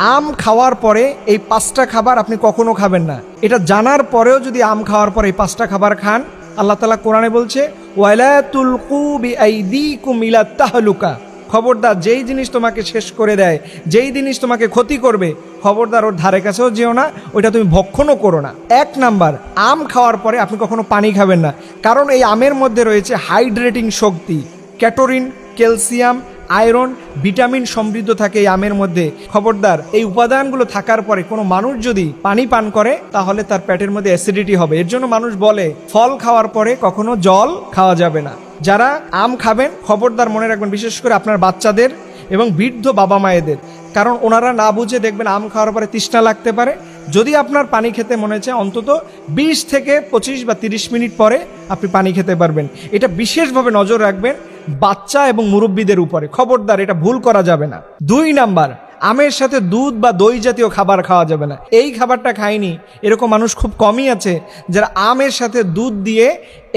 আম খাওয়ার পরে এই 5টা খাবার আপনি কখনো খাবেন না। এটা জানার পরেও যদি আম খাওয়ার পরে এই 5টা খাবার খান, আল্লাহ তাআলা কোরআনে বলছে ওয়ালা তুলকু বিআইদিকুম ইলা তাহলুকা, খবরদার যেই জিনিস তোমাকে শেষ করে দেয়, যেই জিনিস তোমাকে ক্ষতি করবে, খবরদার ওর ধারে কাছেও যেও না, ওইটা তুমি ভক্ষণও করো না। 1 নাম্বার, আম খাওয়ার পরে আপনি কখনো পানি খাবেন না, কারণ এই আমের মধ্যে রয়েছে হাইড্রেটিং শক্তি, ক্যাটোরিন, ক্যালসিয়াম, আয়রন, ভিটামিন সমৃদ্ধ থাকে এই আমের মধ্যে। খবরদার এই উপাদানগুলো থাকার পরে কোনো মানুষ যদি পানি পান করে তাহলে তার পেটের মধ্যে অ্যাসিডিটি হবে। এর জন্য মানুষ বলে ফল খাওয়ার পরে কখনো জল খাওয়া যাবে না। যারা আম খাবেন খবরদার মনে রাখবেন, বিশেষ করে আপনার বাচ্চাদের এবং বৃদ্ধ বাবা মায়েদের, কারণ ওনারা না বুঝে দেখবেন আম খাওয়ার পরে তৃষ্ণা লাগতে পারে। যদি আপনার পানি খেতে মনে হচ্ছে অন্তত 20 থেকে 25 বা 30 মিনিট পরে আপনি পানি খেতে পারবেন। এটা বিশেষভাবে নজর রাখবেন বাচ্চা এবং মুরব্বীদের উপরে, খবরদার এটা ভুল করা যাবে না। 2 নাম্বার, আমের সাথে দুধ বা দই জাতীয় খাবার খাওয়া যাবে না। এই খাবারটা খায়নি এরকম মানুষ খুব কমই আছে যারা আমের সাথে দুধ দিয়ে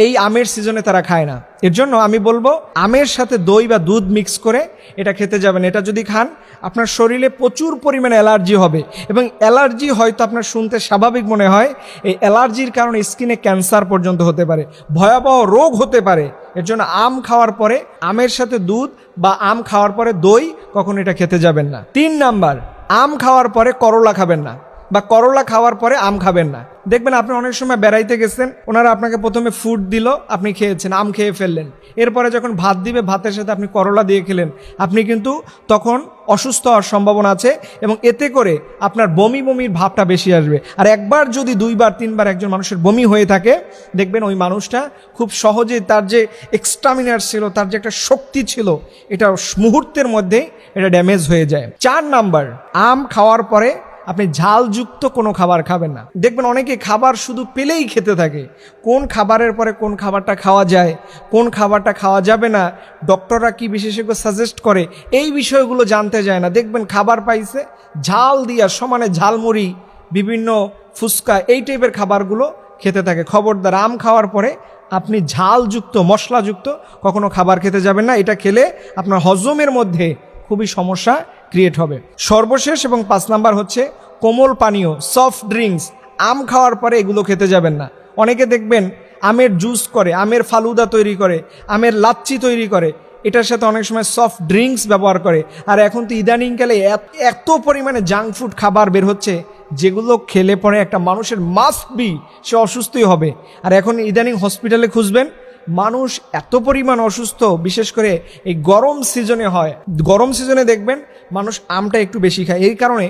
এই আমের সিজনে তারা খায় না। এর জন্য আমি বলবো আমের সাথে দই বা দুধ মিক্স করে এটা খেতে যাবেন। এটা যদি খান আপনার শরীরে প্রচুর পরিমাণে অ্যালার্জি হবে, এবং অ্যালার্জি হয়তো আপনার শুনতে স্বাভাবিক মনে হয়, এই অ্যালার্জির কারণে স্কিনে ক্যান্সার পর্যন্ত হতে পারে, ভয়াবহ রোগ হতে পারে। এর জন্য আম খাওয়ার পরে আমের সাথে দুধ বা আম খাওয়ার পরে দই কখনো এটা খেতে যাবেন না। 3 নাম্বার, আম খাওয়ার পরে করলা খাবেন না, বা করলা খাওয়ার পরে আম খাবেন না। দেখবেন আপনি অনেক সময় বেড়াইতে গেছেন, ওনারা আপনাকে প্রথমে ফুড দিল, আপনি খেয়েছেন, আম খেয়ে ফেললেন, এরপরে যখন ভাত দিবে ভাতের সাথে আপনি করলা দিয়ে খেলেন, আপনি কিন্তু তখন অসুস্থ হওয়ার সম্ভাবনা আছে, এবং এতে করে আপনার বমি বমির ভাবটা বেশি আসবে। আর একবার যদি 2 বার 3 বার একজন মানুষের বমি হয়ে থাকে, দেখবেন ওই মানুষটা খুব সহজেই তার যে এক্সট্রামিনার ছিল, তার যে একটা শক্তি ছিল, এটা মুহূর্তের মধ্যেই এটা ড্যামেজ হয়ে যায়। 4 নাম্বার, আম খাওয়ার পরে আপনি ঝালযুক্ত কোনো খাবার খাবেন না। দেখবেন অনেকে খাবার শুধু পেলেই খেতে থাকে, কোন খাবারের পরে কোন খাবারটা খাওয়া যায়, কোন খাবারটা খাওয়া যাবে না, ডক্টররা কি বিশেষজ্ঞ সাজেস্ট করে, এই বিষয়গুলো জানতে যায় না। দেখবেন খাবার পাইছে ঝাল দিয়া, সমানে ঝালমুড়ি, বিভিন্ন ফুচকা, এই টাইপের খাবারগুলো খেতে থাকে। খবরদার আম খাওয়ার পরে আপনি ঝালযুক্ত, মশলাযুক্ত কখনো খাবার খেতে যাবেন না। এটা খেলে আপনার হজমের মধ্যে খুবই সমস্যা ক্রিয়েট হবে। সর্বশেষ এবং 5 নাম্বার হচ্ছে কোমল পানীয়, সফট ড্রিঙ্কস। আম খাওয়ার পরে এগুলো খেতে যাবেন না। অনেকে দেখবেন আমের জুস করে, আমের ফালুদা তৈরি করে, আমের লাচ্ছি তৈরি করে, এটার সাথে অনেক সময় সফট ড্রিঙ্কস ব্যবহার করে। আর এখন তো ইদানিংকালে এত পরিমাণে জাঙ্ক ফুড খাবার বের হচ্ছে, যেগুলো খেলে পরে একটা মানুষের মাস্ট বি সে অসুস্থই হবে। আর এখন ইদানিং হসপিটালে খুঁজবেন, মানুষ এত পরিমাণ অসুস্থ, বিশেষ করে এই গরম সিজনে হয়। গরম সিজনে দেখবেন মানুষ আমটা একটু বেশি খায়, এই কারণে